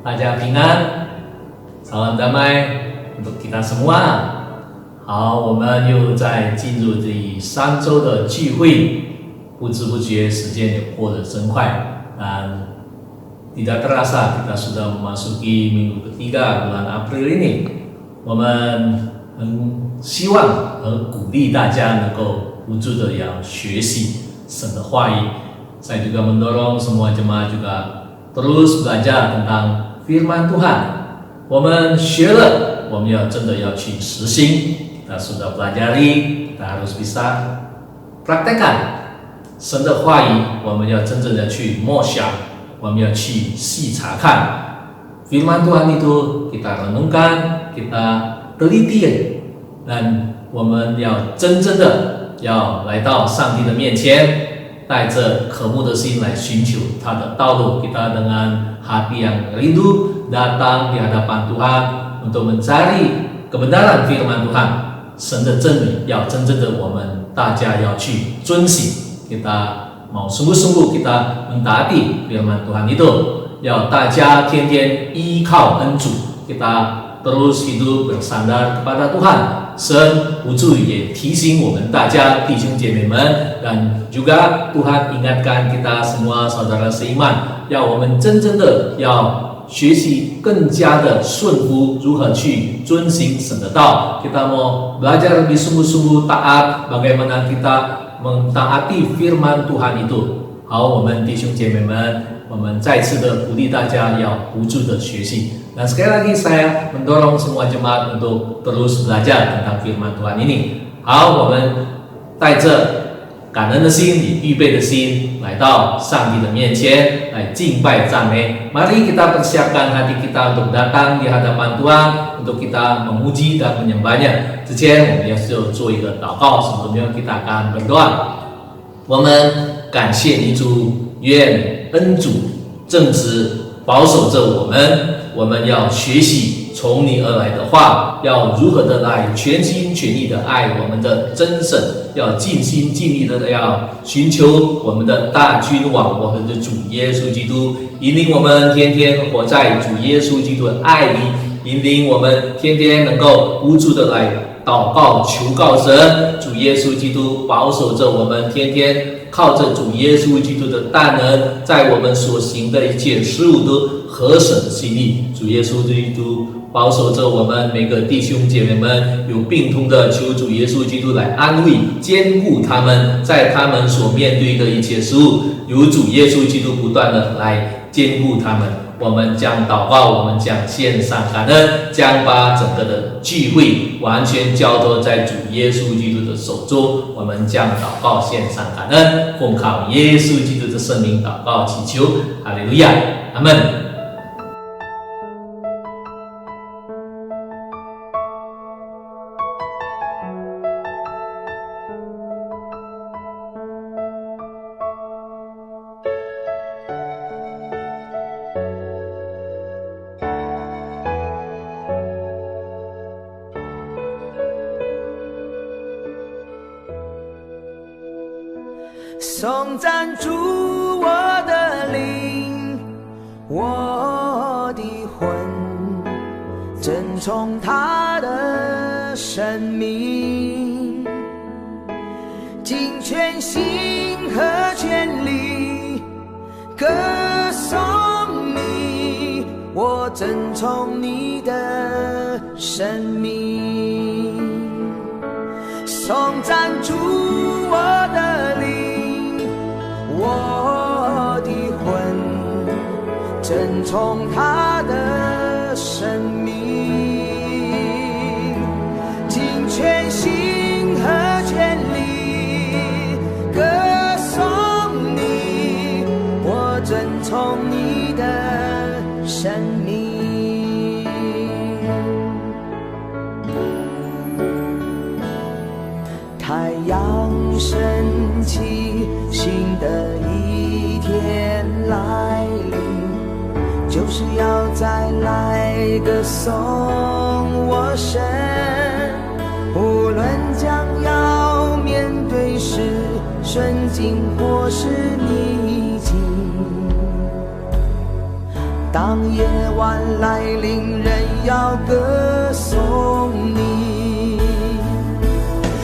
大家平安，Salam damai untuk kita semua。好，我们又在进入第3周的聚会，不知不觉时间也过得真快。Tidak terasa kita sudah memasuki minggu ketiga bulan April ini。我们很希望和鼓励大家能够不住的要学习神的话语。Saya juga mendorong semua jemaat juga terus belajar tentang firman Tuhan。我们学了，我们要真的要去实行。Kita sudah pelajari， kita harus bisa praktekkan神的话语。我们要真正的去默想，我们要去细查看firman Tuhan itu， kita renungkan， kita teliti， dan 我们要真正的要来到上帝的面前，带着渴慕的心来寻求他的道路。Kita dengan hati yang rindu datang di hadapan Tuhan untuk mencari kebenaran firman Tuhan， 神的真理要真正的我们大家要去遵行。Kita mau sungguh-sungguh kita mentaati firman Tuhan itu， 要大家天天依靠恩主。Kita terus hidup bersandar kepada Tuhan。神无助也提醒我们大家弟兄姐妹们， dan juga Tuhan ingatkan kita semua saudara seiman， 要我们真正的要学习更加的顺服如何去遵行神的道。 Kita mau belajar lebih sungguh-sungguh taat bagaimana kita mentaati firman Tuhan itu。 好，我们弟兄姐妹们，我们再次的鼓励大家要不住的学习。Dan sekali lagi saya mendorong semua jemaat untuk terus belajar tentang firman Tuhan ini。 好，我们带着感恩的心，以预备的心来到上帝的面前来敬拜赞美。 Mari kita persiapkan hati kita untuk datang di hadapan Tuhan， untuk kita memuji dan menyembahnya。 之前我们要做一个祷告， sebelumnya kita akan berdoa。 我们感谢你主，愿恩主正直保守着我们。 我们要学习从你而来的话，要如何的来全心全意的爱我们的真神，要尽心尽力的要寻求我们的大君王，我们的主耶稣基督，引领我们天天活在主耶稣基督的爱里，引领我们天天能够无助的来祷告求告神。主耶稣基督保守着我们，天天靠着主耶稣基督的大能，在我们所行的一切事物都合神心意。主耶稣基督保守着我们每个弟兄姐妹们，有病痛的求主耶稣基督来安慰坚固他们，在他们所面对的一切事物，由主耶稣基督不断的来坚固他们。我们将祷告，我们将献上感恩，将把整个的聚会完全交托在主耶稣基督的手中。我们将祷告献上感恩，奉靠耶稣基督的圣名祷告祈求，哈利路亚，阿们。颂赞主我的灵，我的魂，珍崇他的生命，尽全心和全力歌颂你，我珍崇你的生命，颂赞主我的灵，我的魂，珍崇他的生命，尽全心和全力歌颂你，我珍崇你的生命。太阳升起，新的一天来临，就是要再来歌颂我神。无论将要面对是顺境或是逆境，当夜晚来临，人要歌颂你，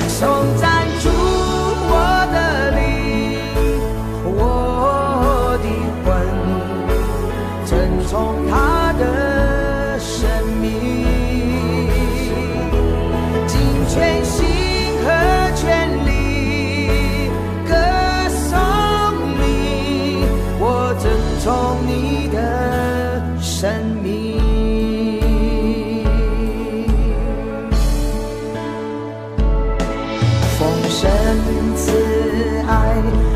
颂赞主我的灵，我的魂，遵从他的生命，尽全心和全力歌颂你，我遵从你的生命。丰盛慈爱，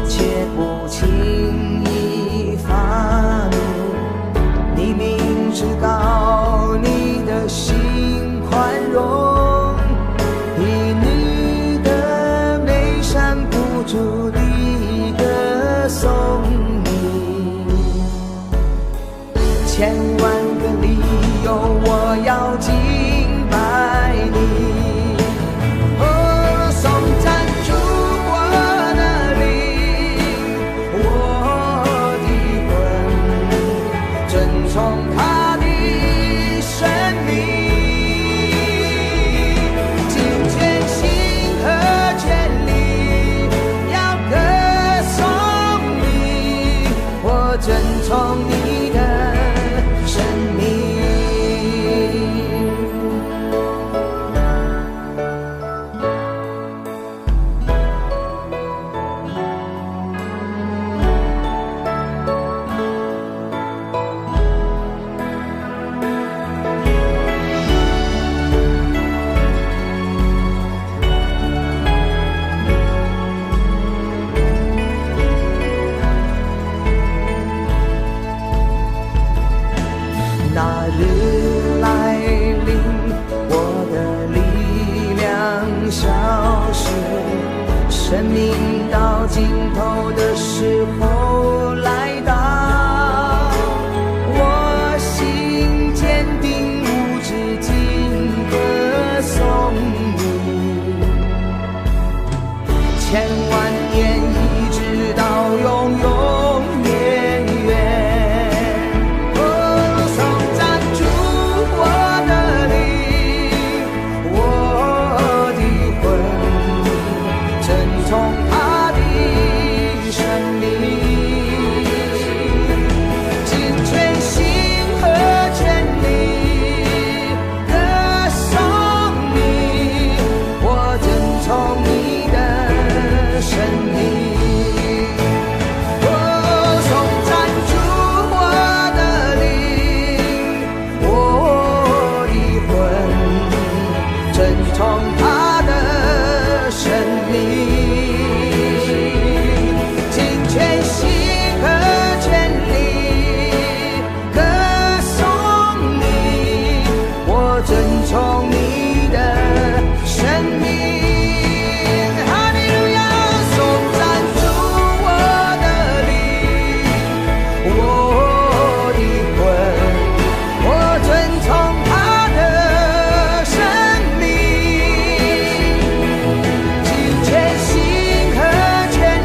切不轻易发怒，你明知道你的心宽容，以你的美善不住地歌颂你，千万个理由我要敬拜你。颂赞主我的灵，我的魂，遵从他的生命，尽全心和全力要歌颂你，我遵从你的生命。那日来临，我的力量消失，生命到尽头的时候来到，我心坚定无止境歌颂你，千万年一直到永永远远。遵从你的生命，我遵从你的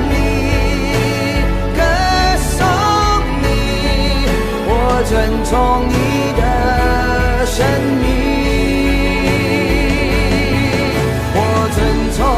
生命，我遵从你的生命，我遵从你，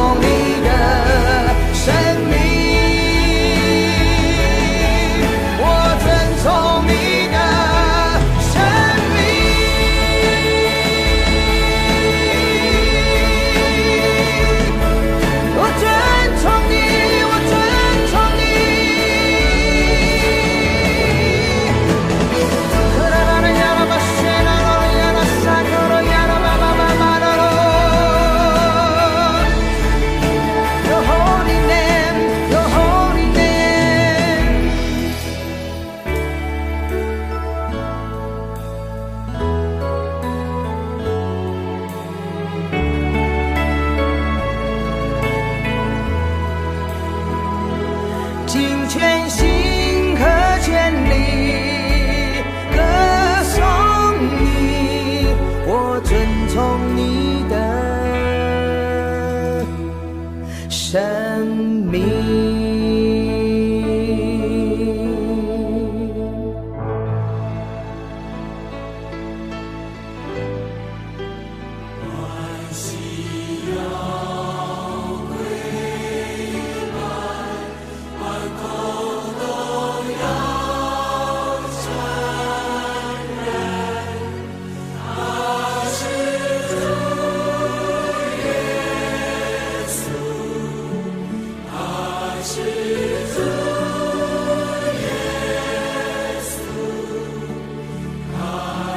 我遵从你。Sacrifice.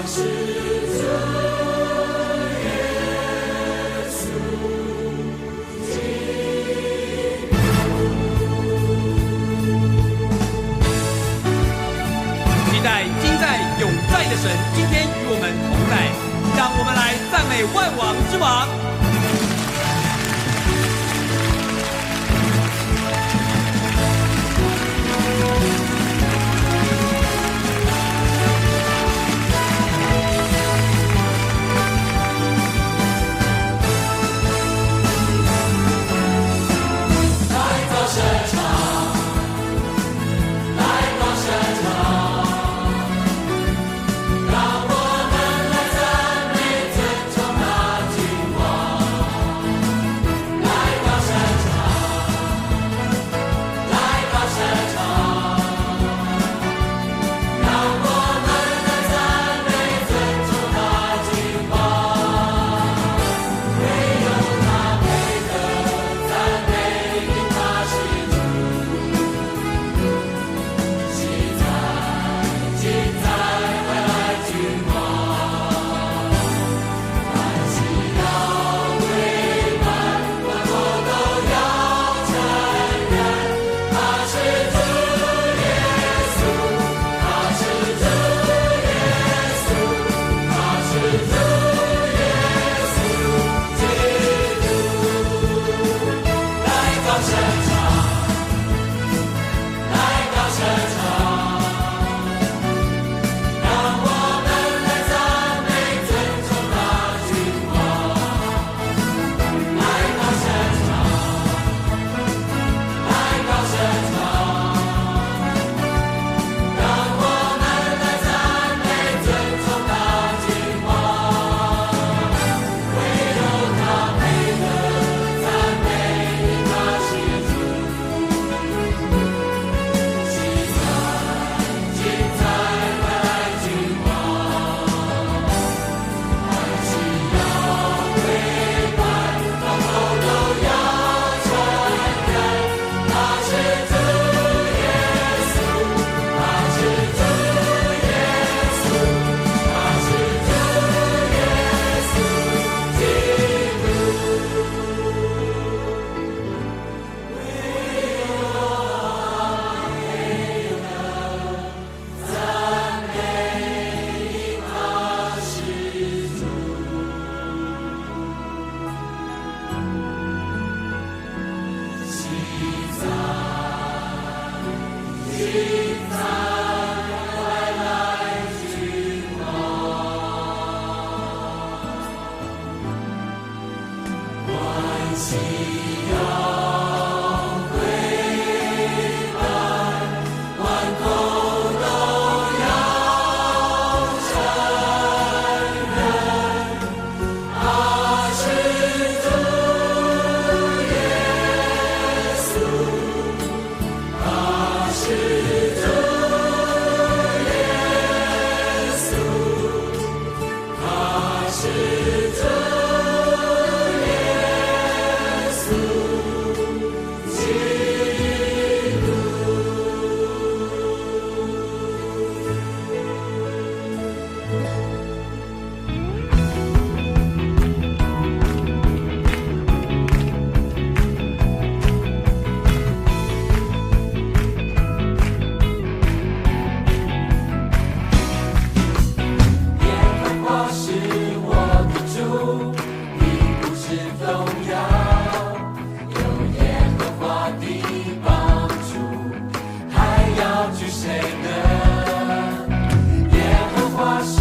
期待今在永在的神今天与我们同在，让我们来赞美万王之王。谁呢？耶和华是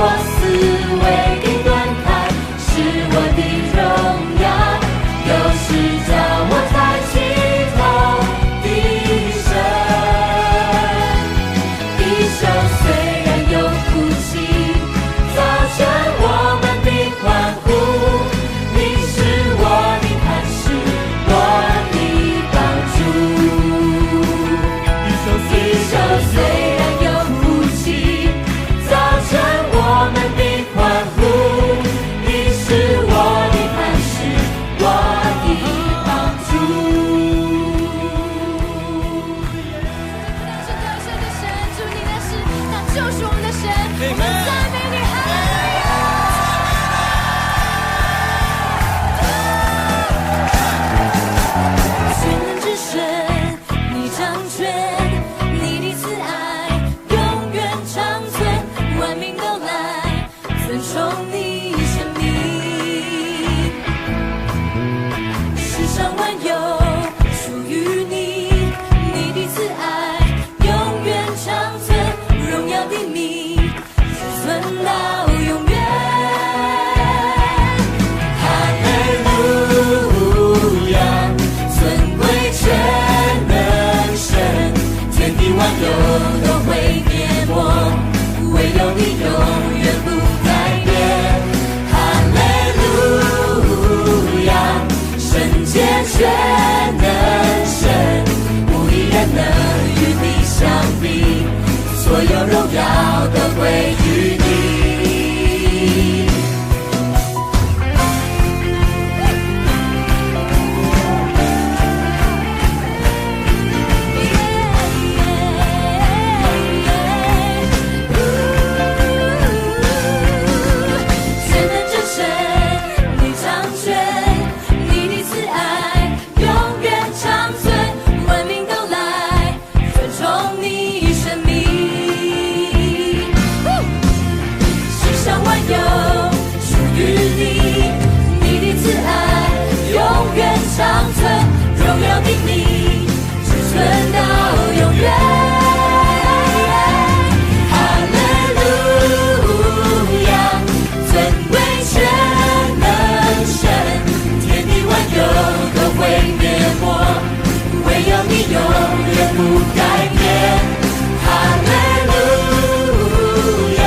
我思维给断开，是我的荣耀，又是叫我抬起头的神。地上虽然有哭泣，早晨我们的欢呼，你是我的磐石，我的帮助。地上虽然有哭泣，早晨我们的欢呼，你是我的磐石，我的帮助。是得胜的神，主你的是，他就是我们的神，我们赞美你，哈利路亚。全能之神，你掌权，你的慈爱永远长存，万民都来尊崇你生命。世上万有属于你，你的慈爱永远长存，荣耀的名只存到永远。哈利路亚，尊贵全能神，天地万有都会灭没，唯有你永远不改变。哈利路亚，圣洁全能神，无一人能与你相比，所有荣耀都归于你。全能之神，你掌权，你的慈爱永远长存，万民都来尊崇你生命。世上万有属于你，你的慈爱永远长存，荣耀的名只存到永远。哈利路亚，尊贵全能神，天地万有都会灭没，唯有你永远不改变。哈利路亚，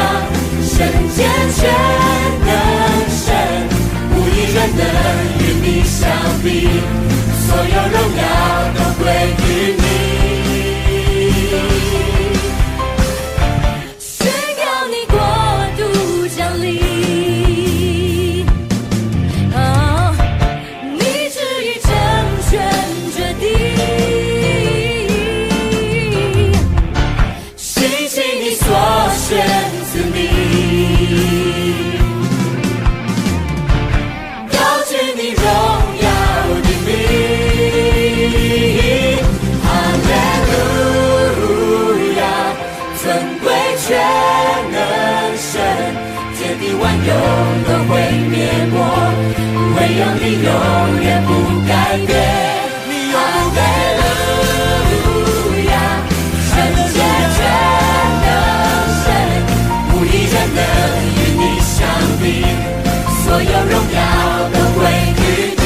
圣洁全能神，无一人能与你相比，所有荣耀都归于你。宣告你国度降临，你旨意成全决定，兴起你所选子民，高举你荣耀的名。哈利路亚，尊贵全能神，天地万有都会灭没，唯有你永远不改变。哈利路亚，圣洁全能神，无一人能与你相比，所有荣耀都归于你。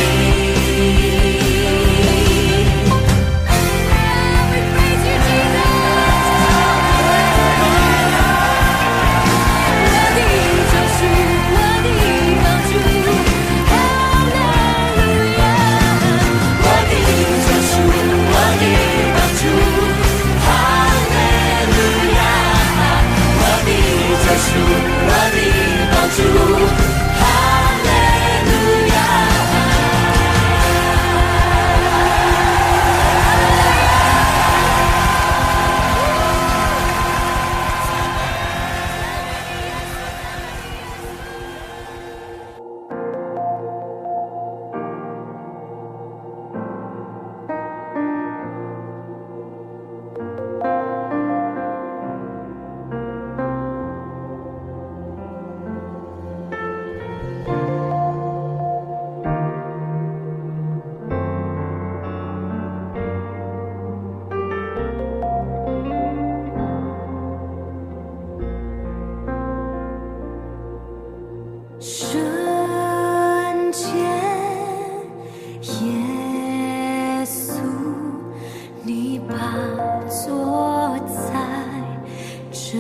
我的救赎，我的帮助，哈利路亚。我的救赎，我的帮助，哈利路亚。我的救赎，我的帮助，哈利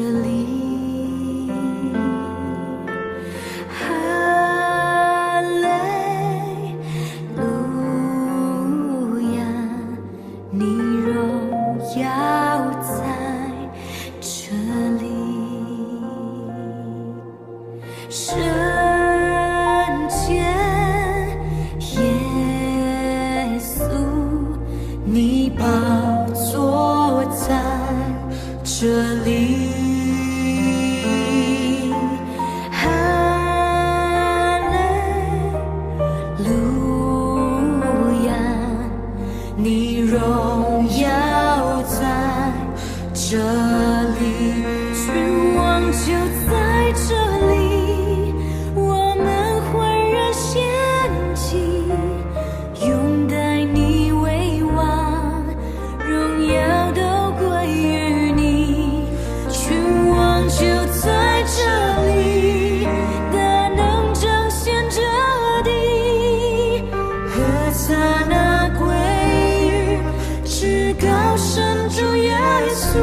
里。哈利路亚，你荣耀在这里。圣洁耶稣，你宝座在这里。哈利路亚，你荣耀在这里，君王就在这里，我们浑然献祭，拥戴你为王，荣耀都归于你。君王就在这里，大能彰显这地，何撒那归于至高神主耶稣。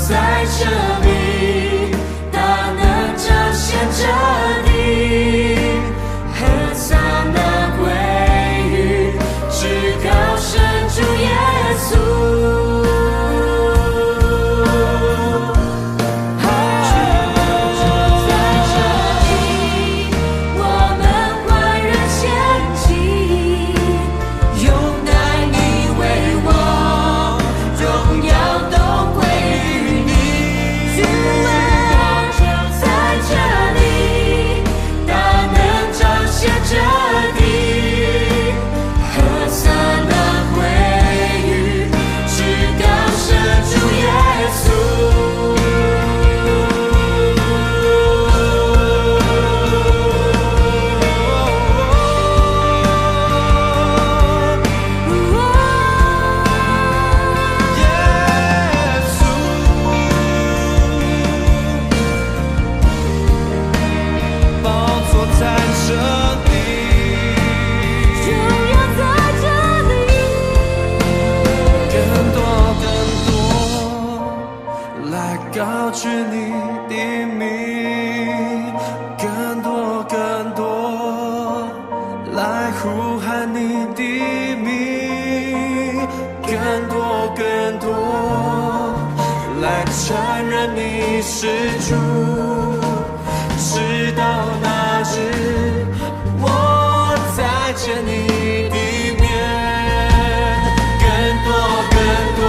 在这里，大能彰显这地，何撒那归于至高神主耶稣。高举你的名，更多更多来呼喊你的名，更多更多来承认你是主，直到那日我再见你的面，更多更多。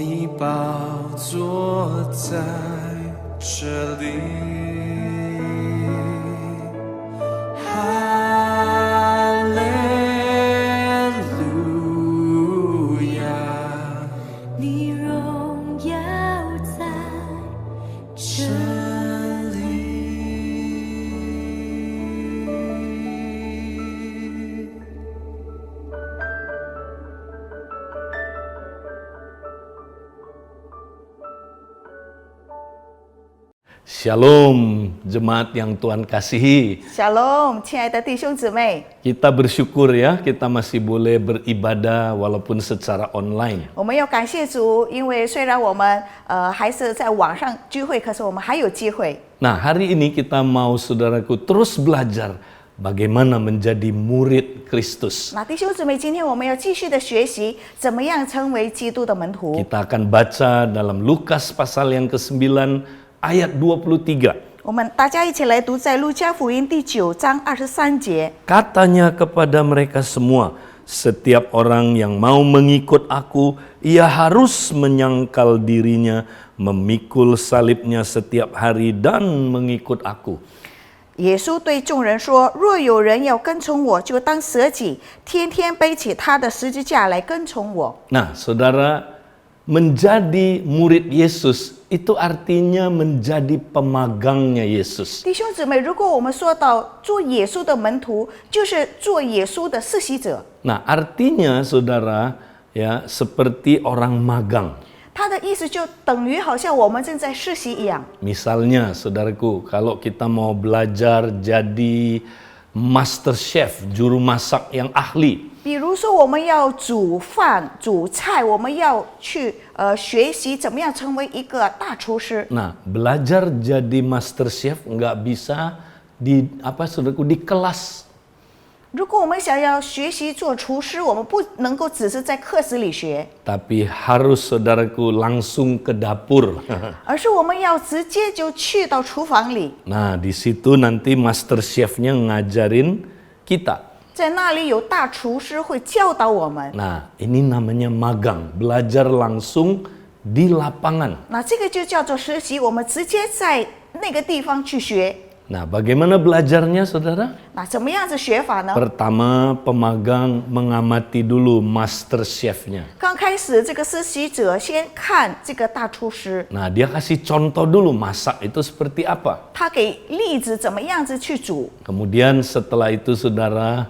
你宝座在这里，哈利路亚，你荣耀在这里。Shalom, jemaat yang Tuhan kasihi. Shalom，亲爱的弟兄姊妹， Kita bersyukur ya, kita masih boleh beribadah walaupun secara online. 我们要感谢主，因为虽然我们还是在网上聚会，可是我们还有机会。 Nah, hari ini kita mau saudaraku terus belajar bagaimana menjadi murid Kristus. 那弟兄姊妹，今天我们要继续的学习，怎么样成为基督的门徒。 Kita akan baca dalam Lukas pasal yang ke-9 ayat 23. 我们大家一起来读在路加福音第9章23节。 Katanya kepada mereka semua, setiap orang yang mau mengikut aku, ia harus menyangkal dirinya, memikul salibnya setiap hari dan mengikut aku. 耶稣对众人说：“若有人要跟从我，就当舍己，天天背起他的十字架来跟从我。” Nah, saudara, menjadi murid Yesus itu artinya menjadi pemagangnya Yesus. 弟兄姊妹，如果我们说到做耶稣的门徒，就是做耶稣的世袭者。 Nah, artinya saudara ya seperti orang magang. 他的意思就等于好像我们正在实习一样。 Misalnya, saudaraku, kalau kita mau belajar jadi master chef, juru masak yang ahli, 比如说，我们要煮饭、煮菜，我们要去学习怎么样成为一个大厨师。 nah belajar jadi master chef nggak bisa di saudaraku di kelas. 如果我们想要学习做厨师，我们不能够只是在课室里学， Tapi harus saudaraku langsung ke dapur. 而是我们要直接就去到厨房里， Nah, di situ nanti master chefnya ngajarin kita. 在那里有大厨师会教导我们。 Nah, ini namanya magang, belajar langsung di lapangan. 那这个就叫做实习，我们直接在那个地方去学。 Nah, bagaimana belajarnya, saudara? 那怎么样子学法呢？ Pertama, pemagang mengamati dulu master chefnya. 刚开始，这个实习者先看这个大厨师， Nah, dia kasih contoh dulu masak itu seperti apa. 他给例子怎么样子去煮。 Kemudian setelah itu, saudara,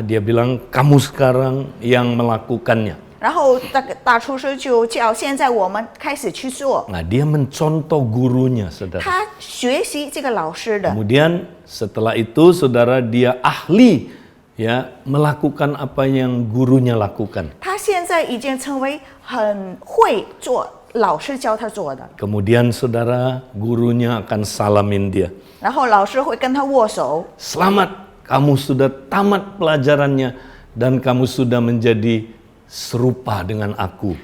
dia bilang, kamu sekarang yang melakukannya. 然后大厨师就叫现在我们开始去做， Nah, dia mencontoh gurunya, saudara. 他学习这个老师的。 Kemudian setelah itu, saudara, dia ahli ya melakukan apa yang gurunya lakukan. 他现在已经成为很会做老师教他做的， Kemudian, saudara, gurunya akan salamin dia. 然后老师会跟他握手。 Selamat, kamu sudah tamat pelajarannya dan kamu sudah menjadi serupa dengan aku.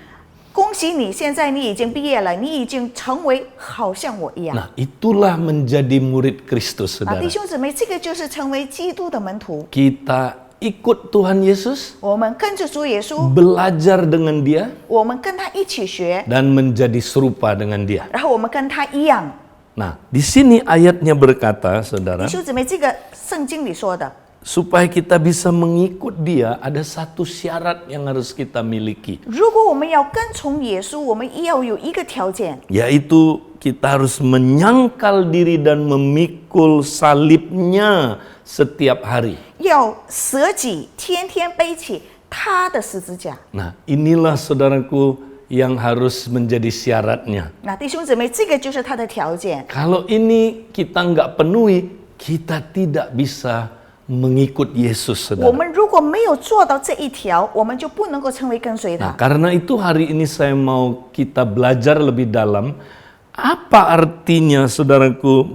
恭喜你，现在你已经毕业了，你已经成为好像我一样。 Nah, itulah menjadi murid Kristus, 那 saudara. 弟兄姊妹，这个就是成为基督的门徒。 Kita ikut Tuhan Yesus, 我们跟着主耶稣， belajar dengan dia, 我们跟他一起学， dan menjadi serupa dengan dia. 然后我们跟他一样。 Nah, di sini ayatnya berkata, 弟 saudara, 兄姊妹，这个圣经里说的， supaya kita bisa mengikut dia, ada satu syarat yang harus kita miliki, 如果我们要跟从耶稣，我们要有一个条件， yaitu kita harus menyangkal diri dan memikul salibnya setiap hari. 要舍己，天天背起他的十字架。 Nah, inilah saudaraku yang harus menjadi syaratnya. 那弟兄姊妹，这个就是他的条件。 Kalau ini kita nggak penuhi, kita tidak bisa mengikut Yesus, 我 saudara. 们如果没有做到这一条，我们就不能够成为跟随 Nah, 他。 karena itu hari ini saya mau kita belajar lebih dalam apa artinya, saudaraku,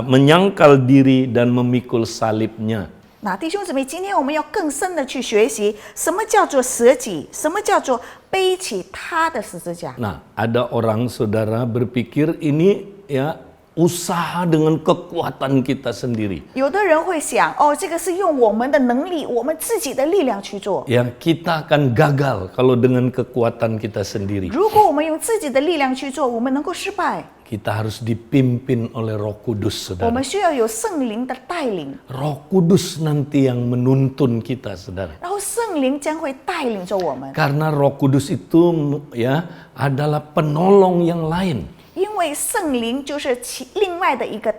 menyangkal diri dan memikul salibnya. 那弟兄姊妹，今天我们要更深的去学习，什么叫做舍己，什么叫做背起他的十字架。 Nah, ada orang, saudara, berpikir ini ya usaha dengan kekuatan kita sendiri. 有的人会想，哦，这个是用我们的能力，我们自己的力量去做。 Ya, kita akan gagal kalau dengan kekuatan kita sendiri. 如果我们用自己的力量去做，我们能够失败。 Kita harus dipimpin oleh Roh Kudus, 我 saudara. 们需要有圣灵的带领， Roh Kudus nanti yang menuntun kita, saudara. 然后圣灵将会带领着我们。 Karena Roh Kudus itu ya adalah penolong yang lain. 因为圣灵就是另外的一个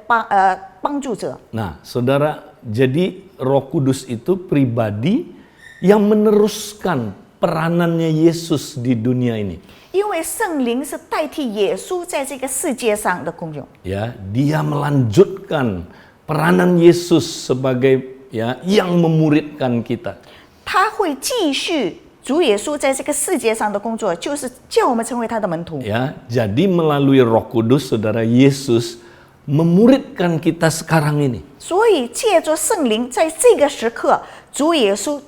帮助者。 Nah, saudara, jadi Roh Kudus itu pribadi yang meneruskan peranannya Yesus di dunia ini. 因为圣灵是代替耶稣在这个世界上的功用， Ya, dia melanjutkan peranan Yesus sebagai ya yang memuridkan kita. 他会继续主耶稣在这个世界上的工作，就是叫我们成为他的门徒。 Ya, jadi melalui Roh Kudus, saudara, Yesus memuridkan kita sekarang ini. 所以借着圣灵，在这个时刻，主耶稣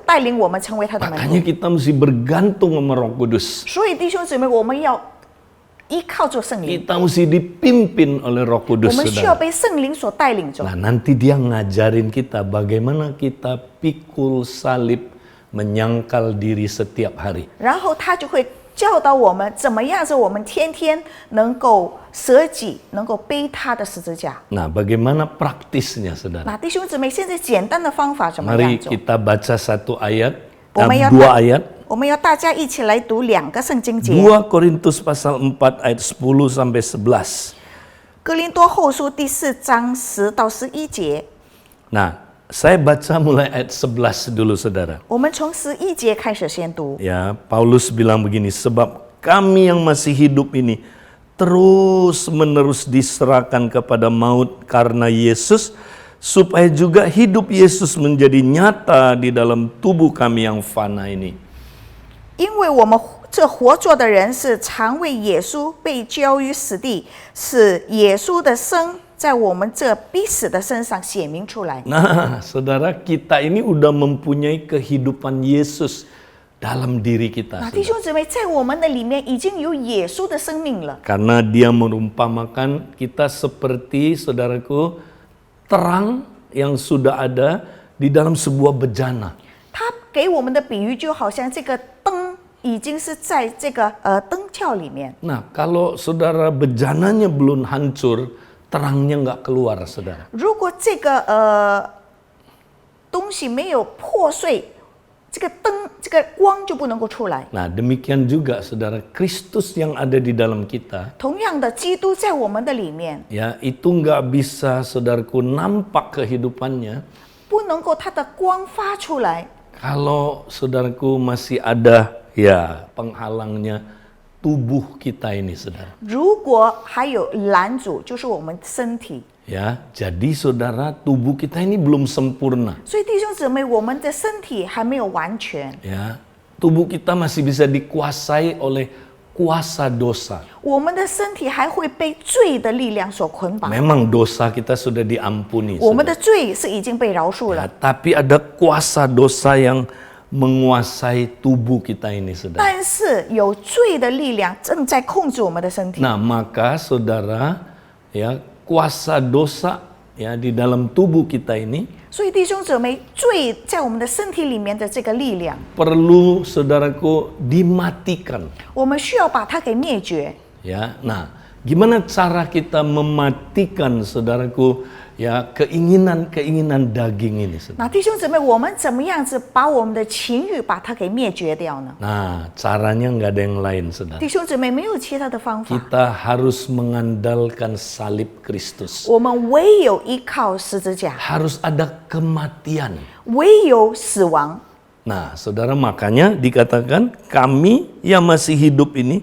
带领我们成为他的门 Makanya 徒。 kita mesti bergantung sama Roh Kudus. 所以弟兄姊妹，我们要依靠着圣灵， Kita mesti dipimpin oleh Roh 我 Kudus, 们需要 saudara. 被圣灵所带领着。 Nah, nanti dia ngajarin kita bagaimana kita pikul salib, menyangkal diri setiap hari. 然后他就会教导我们怎么样子，我们天天能够舍己，能够背他的十字架。 Nah, bagaimana praktisnya, saudara? 那弟兄姊妹，现在简单的方法怎么样 Mari 做？ kita baca satu ayat, 我们要 dua ayat. 我们要大家一起来读2个圣经节， 2 Korintus pasal 4 ayat 10 sampai 11. 哥林多后书第4章10到11节。 Nah, saya baca mulai ayat 11 dulu, saudara. 我们从11节开始先读。 Ya, Paulus bilang begini, sebab kami yang masih hidup ini terus-menerus diserahkan kepada maut karena Yesus, supaya juga hidup Yesus menjadi nyata di dalam tubuh kami yang fana ini. 因为我们这活着的人是常为耶稣被交于死地，使耶稣的生在我们这必死的身上显明出来。 Nah, saudara, kita ini udah mempunyai kehidupan Yesus dalam diri kita. 那弟兄姊妹，在我们的里面已经有耶稣的生命了， Karena dia merumpamakan kita seperti, saudaraku, terang yang sudah ada di dalam sebuah bejana. 他给我们的比喻就好像这个灯已经是在这个灯鞘里面。 Nah, kalau saudara bejananya belum hancur, terangnya nggak keluar, saudara. 如果这个东西没有破碎，这个灯这个光就不能够出来。 Nah, demikian juga, saudara, Kristus yang ada di dalam kita, 同样的，基督在我们的里面， ya itu nggak bisa, saudaraku, nampak kehidupannya 不能够它的光发出来。 kalau saudaraku masih ada ya penghalangnya tubuh kita ini, saudara. 如果还有拦阻，就是我们身体。 Ya, jadi saudara, tubuh kita ini belum sempurna. 所以弟兄姊妹，我们的身体还没有完全， Ya, tubuh kita masih bisa dikuasai oleh kuasa dosa. 我们的身体还会被罪的力量所捆绑。 Memang dosa kita sudah diampuni, 我们的 saudara. 罪是已经被饶恕 Ya, 了， tapi ada kuasa dosa yang menguasai tubuh kita ini, saudara. 但是有罪的力量正在控制我们的身体。 Nah, maka saudara, ya kuasa dosa ya di dalam tubuh kita ini 所以弟兄姊妹，罪在我们的身体里面的这个力量， perlu, saudaraku, dimatikan. 我们需要把它给灭绝。 Ya, nah, gimana cara kita mematikan, saudaraku, ya keinginan daging ini, saudara? 那弟兄姊妹，我们怎么样子把我们的情欲把它给灭绝掉呢？ Nah, caranya nggak ada yang lain, saudara. 弟兄姊妹，没有其他的方法， Kita harus mengandalkan salib Kristus. 我们唯有依靠十字架， Harus ada kematian. 唯有死亡。 Nah, saudara, makanya dikatakan kami yang masih hidup ini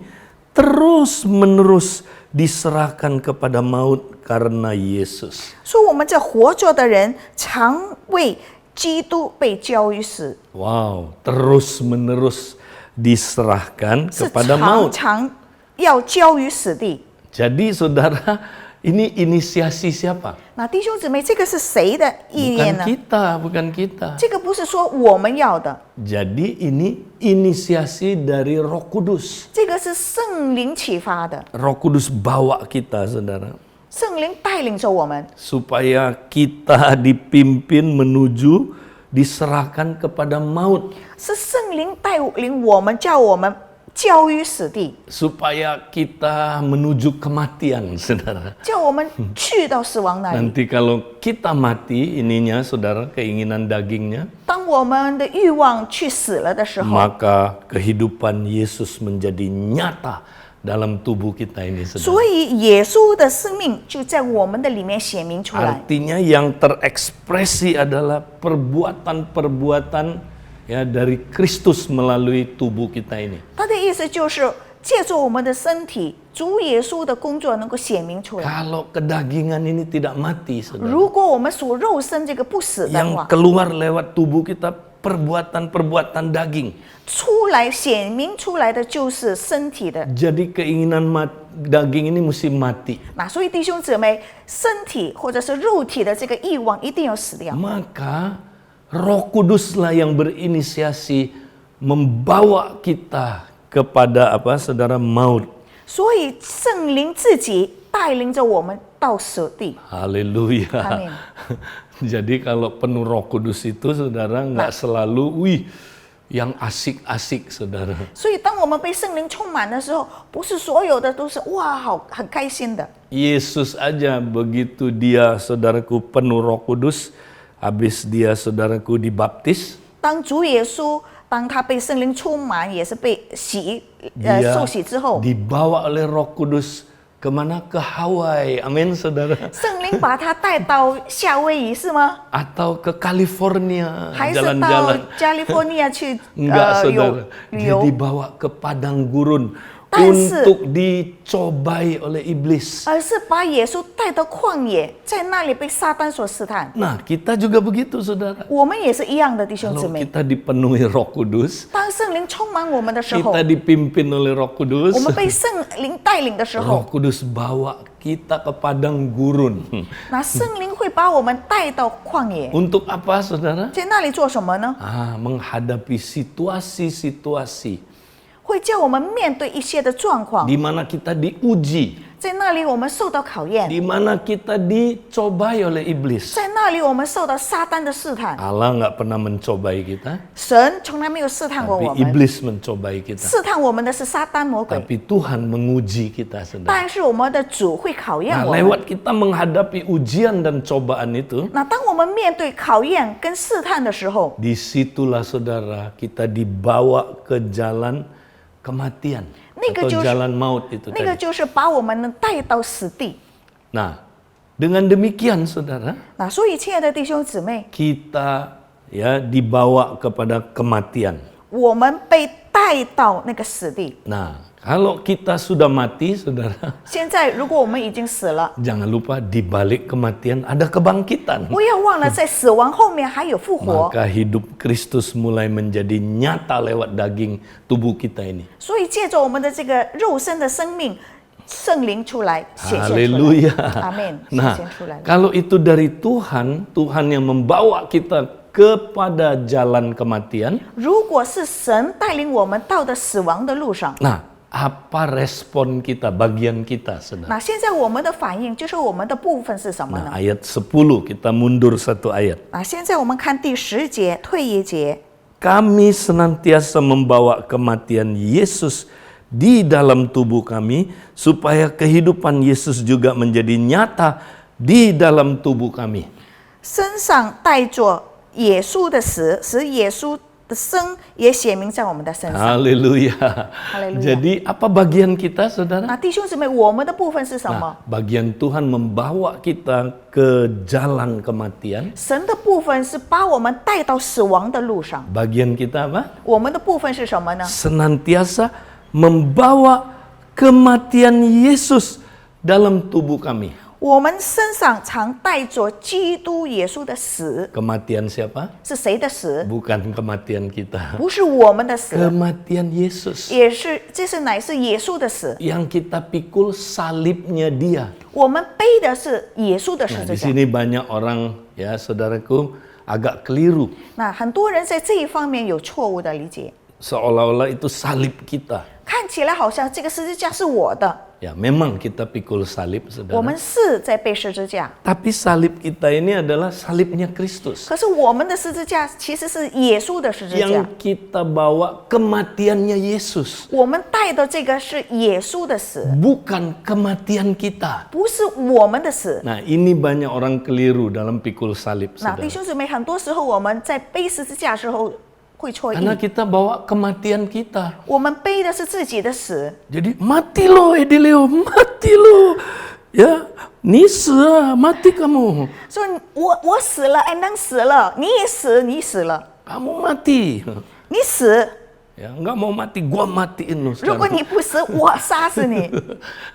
terus-menerus diserahkan kepada maut karena Yesus. 说我们这活着的人，常为基督被交于死， Wow, terus-menerus diserahkan 是 kepada 常 maut. 常要交于死地。 Jadi saudara, ini inisiasi siapa? 那弟兄姊妹，这个是谁的意念 Bukan 呢？ kita, bukan kita. 这个不是说我们要的， Jadi ini inisiasi dari Roh Kudus. 这个是圣灵启发的。 Roh Kudus bawa kita, saudara. 圣灵带领着我们， supaya kita dipimpin menuju diserahkan kepada maut, 是圣灵带领我们，叫我们交于死地， supaya kita menuju kematian, saudara. 叫我们去到死亡那里。 Nanti kalau kita mati ininya, saudara, keinginan dagingnya, 当我们的欲望去死了的时候， maka kehidupan Yesus menjadi nyata dalam tubuh kita ini, 所 saudara. 以耶稣的生命就在我们的里面显明出来。 Artinya yang terekspresi adalah perbuatan-perbuatan ya dari Kristus melalui tubuh kita ini. 他的意思就是借助我们的身体，主耶稣的工作能够显明出来。 Kalau kedagingan ini tidak mati, saudara, 如果我们属肉身这个不死的 yang 话， keluar lewat tubuh kita perbuatan-perbuatan daging. 出来显明出来的就是身体的。 Jadi keinginan daging ini mesti mati. 那所以弟兄姊妹，身体或者是肉体的这个欲望一定要死掉。 Maka Roh Kuduslah yang berinisiasi membawa kita kepada saudara, maut. 所以圣灵自己带领着我们到死地。 Haleluya. Amin. Jadi kalau penuh Roh Kudus itu, saudara, nggak selalu yang asik-asik, saudara. 所以当我们被圣灵充满的时候，不是所有的都是哇很开心的。 Yesus aja begitu dia, saudaraku, penuh Roh Kudus, habis dia, saudaraku, dibaptis, 当主耶稣当他被圣灵充满，也是被洗dia 受洗之后， dibawa oleh Roh Kudus kemana? Ke Hawaii, amin, saudara. 圣灵把他带到夏威夷是吗？ Atau ke California 还是到 jalan-jalan. 加利福尼亚去 Enggak, 有 saudara. 旅 Dia 游？ dibawa ke padang gurun 但是 untuk dicobai oleh iblis. 而是把耶稣带到旷野，在那里被撒旦所试探。 Nah, kita juga begitu, saudara. 我们也是一样的，弟兄姊 Kalau 妹。 kita dipenuhi Roh Kudus, 当圣灵充满我们的时候， kita dipimpin oleh Roh Kudus, 我们被圣灵带领的时 Roh 候， Kudus bawa kita ke padang gurun. 那圣灵会把我们带到旷野， Untuk apa, saudara? 在那里做什么呢？ Menghadapi situasi-situasi 会叫我们面对一些的状况， di mana kita diuji, 在那里我们受到考验， di mana kita dicobai oleh iblis. 在那里我们受到撒旦的试探。 Allah nggak pernah mencobai kita, 神从来没有试探过 tapi 我们， iblis mencobai kita. 试探我们的是撒旦魔鬼， Tapi Tuhan menguji kita, saudara. 但是我们的主会考验 Nah, 我们。 lewat kita menghadapi ujian dan cobaan itu, 那当我们面对考验跟试探的时候， disitulah, saudara, kita dibawa ke jalan kematian 那个 atau 就是 jalan maut itu 那个 tadi. 就是把我们带到死地。 Nah, dengan demikian, saudara, 那所以，亲爱的弟兄姊妹， kita ya dibawa kepada kematian. 我们被带到那个死地。 Nah, kalau kita sudah mati, saudara, 现在，如果我们已经死了， jangan lupa di balik kematian ada kebangkitan. 不要忘了，在死亡后面还有复活。 Maka hidup Kristus mulai menjadi nyata lewat daging tubuh kita ini. 所以，借着我们的这个肉身的生命，圣灵出来显现出来。 Haleluya. 阿门。显 Nah, 现出来了。 kalau itu dari Tuhan, Tuhan yang membawa kita kepada jalan kematian. 如果是神带领我们到的死亡的路上， Nah, apa respon kita, bagian kita, saudara? 那现在我们的反应就是我们的部分是什么呢？ Nah, ayat 10, kita mundur satu ayat. 那现在我们看第10节，退一节。 Kami senantiasa membawa kematian Yesus di dalam tubuh kami, supaya kehidupan Yesus juga menjadi nyata di dalam tubuh kami. 身上带着耶稣的死，使耶稣的生也显明在我们的身上。 Haleluya. Haleluya. Jadi apa bagian kita, saudara? 那弟兄姊妹，我们的部分是什么？ Bagian Tuhan membawa kita ke jalan kematian. 神的部分是把我们带到死亡的路上。 Bagian kita apa? 我们的部分是什么呢？ Senantiasa membawa kematian Yesus dalam tubuh kami. 我们身上常带着基督耶稣的死， Kematian siapa? 是谁的死？ Bukan kematian kita. 不是我们的死， Kematian Yesus. 也是这是乃是耶稣的死。 Yang kita pikul salibnya dia. 我们背的是耶稣的十 Nah, 字 di 架。 sini banyak orang, ya saudaraku, agak keliru. 那很多人在这一方面有错误的理解， Seolah-olah itu salib kita. 看起来好像这个十字架是我的， Ya, memang kita pikul salib, 我 saudara. 们是在背十字架， Tapi salib kita ini adalah salibnya Kristus. 可是我们的十字架其实是耶稣的十字架 Yang，kita bawa kematiannya Yesus, 我们带的这个是耶稣的死， bukan kematian kita. 不是我们的死。 Nah, ini banyak orang keliru dalam pikul salib, 那弟 saudara. 兄姊妹，很多时候我们在背十字架的时候会错意， Karena kita bawa kematian kita. 我们背的是自己的死。 Jadi mati lo Edileo, mati lo. Ya, ni mati kamu. 说我死了，安能死了，你也死，你死了， Kamu mati. 你死。 Ya, enggak mau mati, gua matiin lo 如果 sekarang. 你不死，我杀死你。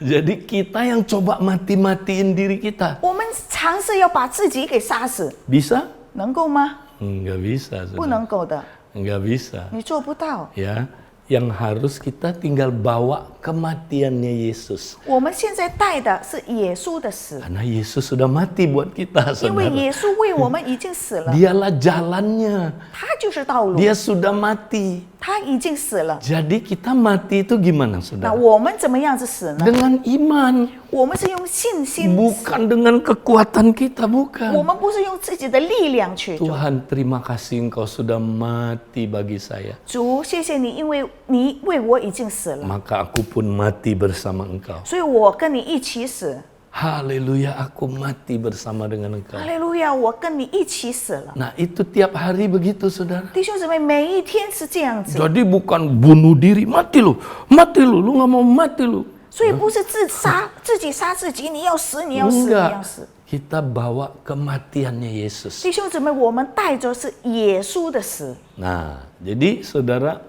Jadi kita yang coba mati-matiin diri kita. 我们尝试要把自己给杀死， Bisa? 能够吗？ Enggak bisa, 不 saudara. 能够的， Enggak bisa. 你做不到。 Ya, yang harus kita tinggal bawa kematiannya Yesus. 我们现在带的是耶稣的死， Karena Yesus sudah mati buat kita, 因为 saudara. 耶稣为我们已经死了， Dialah jalannya. 他就是道路， Dia sudah mati. 他已经死了。 Jadi kita mati itu gimana, 那 saudara? 我们怎么样子死呢？ Dengan iman, 我们是用信心， bukan dengan kekuatan kita, 我 bukan. 们不是用自己的力量去做。 Tuhan, terima kasih Engkau sudah mati bagi saya. 主，谢谢你，因为你为我已经死了， Maka aku pun mati bersama Engkau. 所以我跟你一起死。 Haleluya, aku mati bersama dengan Engkau. 哈利路亚，我跟你一起死了。 Nah, itu tiap hari begitu, saudara. 弟兄姊妹，每一天是这样子， Jadi bukan bunuh diri, mati lu nggak mau mati lu. 所以不是自杀，自己杀自己，你要死，你要死，你要 Enggak, 死。 kita bawa kematiannya Yesus. 弟兄姊妹，我们带着是耶稣的死。 Nah, jadi saudara,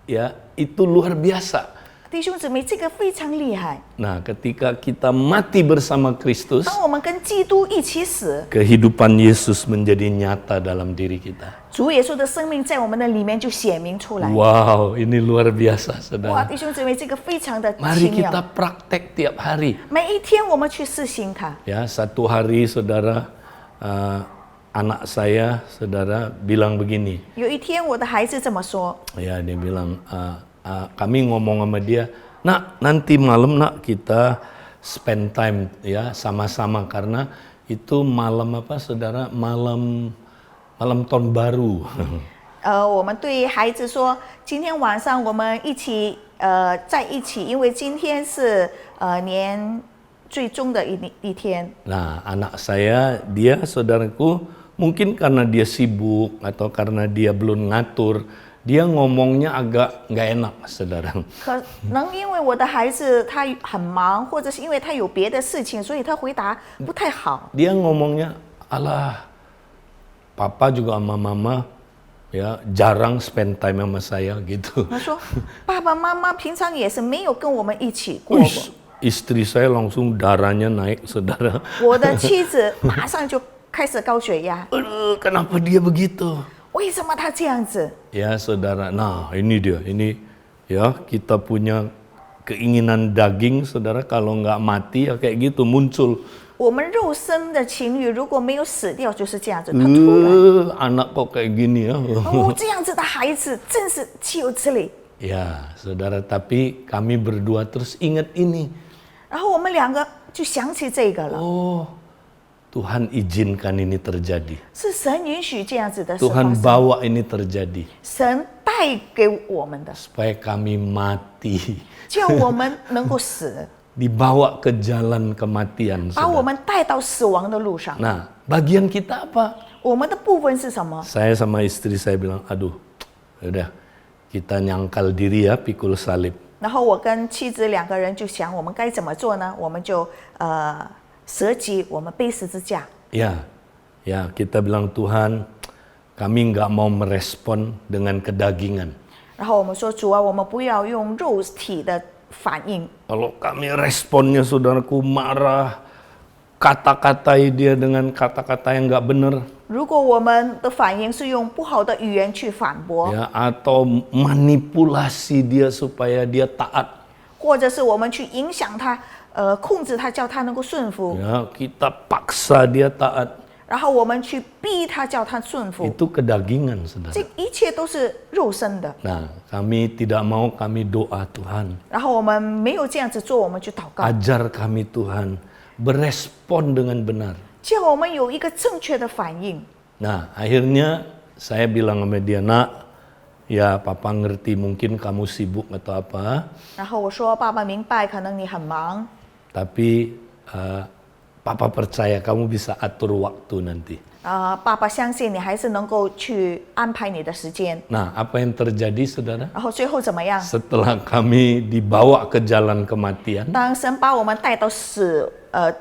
ya itu luar biasa. 弟兄姊妹，这个非常厉害。 Nah, ketika kita mati bersama Kristus, 当我们跟基督一起死， kehidupan Yesus menjadi nyata dalam diri kita. 主耶稣的生命在我们的里面就显明出来。 Wow, ini luar biasa, 哇， saudara. 弟兄姊妹，这个非常的 Mari 奇 kita 妙。 praktek tiap hari. 每一天我们去试行它。 Ya, satu hari saudara, anak saya, saudara bilang begini. 有一天，我的孩子这么说， Ya, dia bilang, kami ngomong sama dia, nak nanti malam nak kita spend time ya sama-sama karena itu malam apa saudara, malam tahun baru. 我们对孩子说，今天晚上我们一起在一起，因为今天是年最终的一天。 Nah, anak saya, dia saudaraku, mungkin karena dia sibuk atau karena dia belum ngatur, dia ngomongnya agak nggak enak, saudara. 可能因为我的孩子他很忙，或者是因为他有别的事情，所以他回答不太好。 Dia ngomongnya, alah, papa juga sama mama ya jarang spend time sama saya gitu. 他说：“爸爸妈妈平常也是没有跟我们一起过过。 Wih, istri saya langsung darahnya naik, saudara. 我的妻子马上就开始高血压， Aduh, kenapa dia begitu? 为什么他这样子？ Ya saudara, nah ini dia, ini ya kita punya keinginan daging, saudara, kalau nggak mati ya kayak gitu muncul. 我们肉身的情欲如果没有死掉，就是这样子，它突然。 Anak kok kayak gini ya. 哦，这样子的孩子真是岂有此理。 Ya saudara, tapi kami berdua terus ingat ini. 然后我们两个就想起这个了， Oh, Tuhan izinkan ini terjadi. 是神允许这样子的事发 Tuhan 生， bawa ini terjadi 神带给我们的， supaya kami mati, 叫我们能够死， dibawa ke jalan kematian. 把我 saudara. 们带到死亡的路上。 Nah, bagian kita apa? 我们的部分是什么？ Saya sama istri saya bilang, aduh, udah kita nyangkal diri ya, pikul salib. 然后我跟妻子两个人就想，我们该怎么做呢？我们就舍己，我们背十字架。 Ya, kita bilang Tuhan, kami nggak mau merespon dengan kedagingan. 然后我们说，主啊，我们不要用肉体的反应。 Kalau kami responnya saudaraku marah, kata-katai dia dengan kata-kata yang nggak benar, 如果我们的反应是用不好的语言去反驳， ya, atau manipulasi dia supaya dia taat, 或者是我们去影响他，控制他，叫他能够顺服， ya, kita paksa dia taat, 然后我们去逼他，叫他顺服， Itu kedagingan, 这 saudara. 一切都是肉身的。 Nah, kami tidak mau, kami doa Tuhan. 然后我们没有这样子做，我们就祷告， Ajar kami Tuhan berespon dengan benar. 叫我们有一个正确的反应。 Nah, akhirnya saya bilang sama dia, nak, ya papa ngerti mungkin kamu sibuk atau apa, 然后我说：“爸爸明白，可能你很忙， tapi papa percaya kamu bisa atur waktu nanti. 爸爸相信你还是能够去安排你的时间。 Nah, apa yang terjadi, saudara? 然后最后怎么样？ Setelah kami dibawa ke jalan kematian, 当神把我们带到死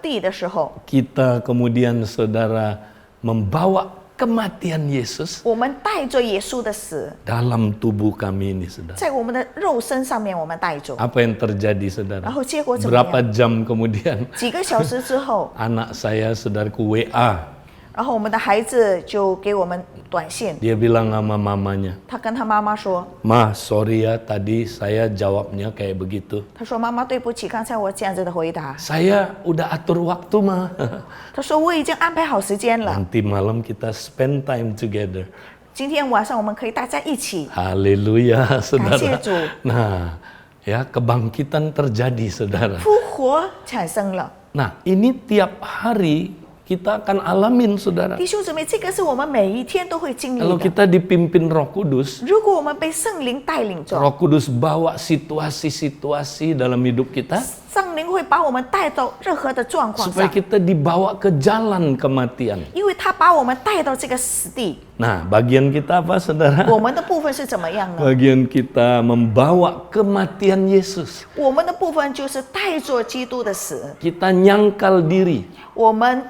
地的时候， kita kemudian saudara membawa kematian Yesus 我们带着耶稣的死， dalam tubuh kami ini, saudara. 在我们的肉身上面，我们带着。 Apa yang terjadi, saudara? 然后结果怎么 Berapa 样？ jam kemudian 几个小时之后， anak saya, saudaraku, WA. 然后我们的孩子就给我们短信， Dia bilang sama mamanya, 他跟他妈妈说 "Ma, sorry ya, tadi saya jawabnya kayak begitu. 他说妈妈对不起，刚才我这样子的回答。 Saya udah atur waktu, Ma." 他说我已经安排好时间了， Nanti malam kita spend time together. 今天晚上我们可以大家一起。 Haleluya, saudara. Kasih, Ju. Nah, ya kebangkitan terjadi, saudara. 复活产生了。 Nah, ini tiap hari kita akan alamin, saudara. 弟兄姊妹，这个是我们每一天都会经历 Kalau 的。 kita dipimpin Roh Kudus, 如果我们被圣灵带领着， Roh Kudus bawa situasi-situasi dalam hidup kita 圣灵会把我们带到任何的状况 supaya 上， kita dibawa ke jalan kematian. 因为他把我们带到这个死地。 Nah, bagian kita apa, saudara? 我们的部分是怎么样呢？ Bagian kita membawa kematian Yesus. 我们的部分就是带着基督的死， Kita nyangkal diri. 我们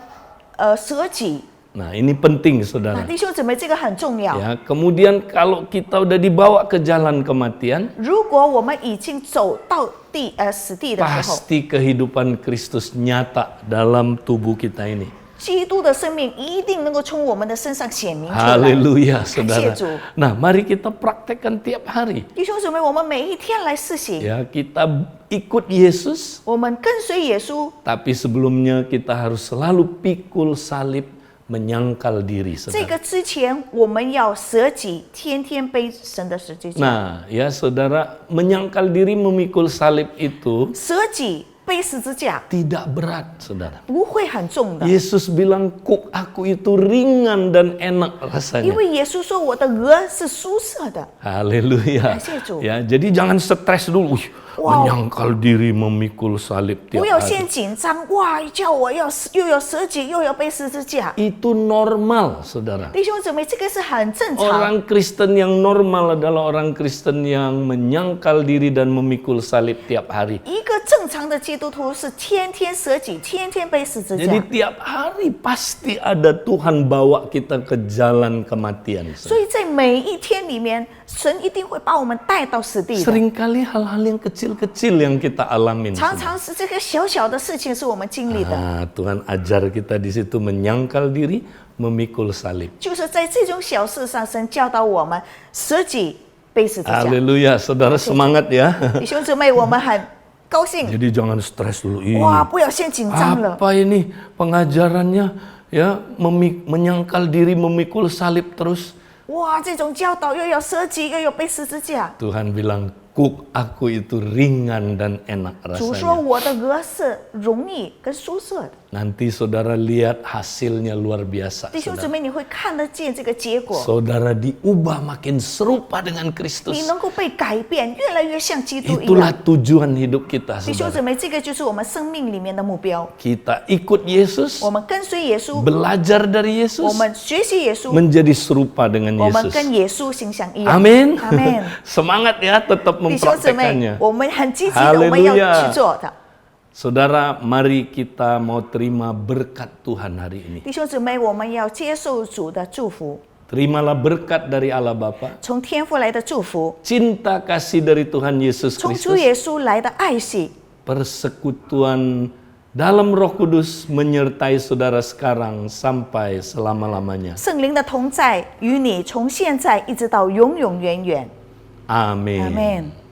舍己。 Nah, ini penting, 那 saudara. 弟兄姊妹，这个很重要。 Ya, kemudian kalau kita udah dibawa ke jalan kematian, 如果我们已经走到死地的时候， pasti kehidupan Kristus nyata dalam tubuh kita ini. 基督的生命一定能够从我们的身上显明出来。 Haleluya, 感 saudara. 谢主。 Nah, mari kita praktekkan tiap hari. 弟兄姊妹，我们每一天来试行， Ya, kita ikut Yesus, 我们跟随耶稣。 tapi sebelumnya kita harus selalu pikul salib, menyangkal diri, 这 saudara. 个之前，我们要舍己，天天背神的十字架。 Nah, ya saudara, menyangkal diri memikul salib itu 舍己背十字架 tidak berat, saudara. 不会很重的， Yesus bilang, kuk aku itu ringan dan enak 因 rasanya. 为耶稣说我的额是舒适的。 Haleluya. 感谢主。 Ya, jadi jangan stres dulu. Wow. Menyangkal diri memikul salib 不 tiap 要 hari. 先紧张，哇！叫我又要舍己，又要背十字架。 Itu normal, saudara. 弟兄姊妹，这个是很正常。 Orang Kristen yang normal adalah orang Kristen yang menyangkal diri dan memikul salib tiap hari. 一个正常的基督徒是天天舍己，天天背十字 Jadi 架。 tiap hari pasti ada Tuhan bawa kita ke jalan kematian. 所以在每一天里面，神一定会把我们带到死地的。 Seringkali hal-hal yang kecil-kecil yang kita alamin. 常常是这个小小的事情是我们经历的， Nah, Tuhan ajar kita di situ menyangkal diri, memikul salib. 就是在这种小事上，神教导我们舍己背十字架。 Haleluya, saudara semangat ya. 弟兄姊妹，我们很高兴。 Jadi jangan stres dulu. Ih, 哇，不要先紧张了。 apa ini pengajarannya ya menyangkal diri memikul salib terus. 哇，这种教导又要舍己，又要背十字架。 Tuhan bilang, kuk aku itu ringan dan enak 主说 rasanya. 我的额是容易跟舒适的。 Nanti saudara lihat hasilnya luar biasa. 弟兄姊 Saudara. 妹，你会看得见这个结果， Saudara diubah makin serupa dengan 你 Kristus. 能够被改变，越来越像基督一 Itulah 样。 tujuan hidup kita, 弟兄姊 saudara. 妹，这个就是我们生命里面的目标。 Kita ikut Yesus, 我们跟随耶稣， belajar dari 我 Yesus, 们学习耶稣， menjadi serupa dengan 我们 Yesus. 跟耶稣形象一样。 Amin. Amin. Semangat ya tetap 弟兄姊妹 mempraktekannya.，我们很积极的，我们要 Haleluya. 去做的。 Saudara, mari kita mau terima berkat Tuhan hari ini. 弟兄姊妹，我们要接受主的祝福， Terimalah berkat dari Allah Bapa, 从天父来的祝福， cinta kasih dari Tuhan Yesus 从主 Kristus, 耶稣来的爱惜， persekutuan dalam Roh Kudus menyertai saudara sekarang sampai selama-lamanya. 圣灵的同在与你从现在一直到永永远远。 Amin. Amin.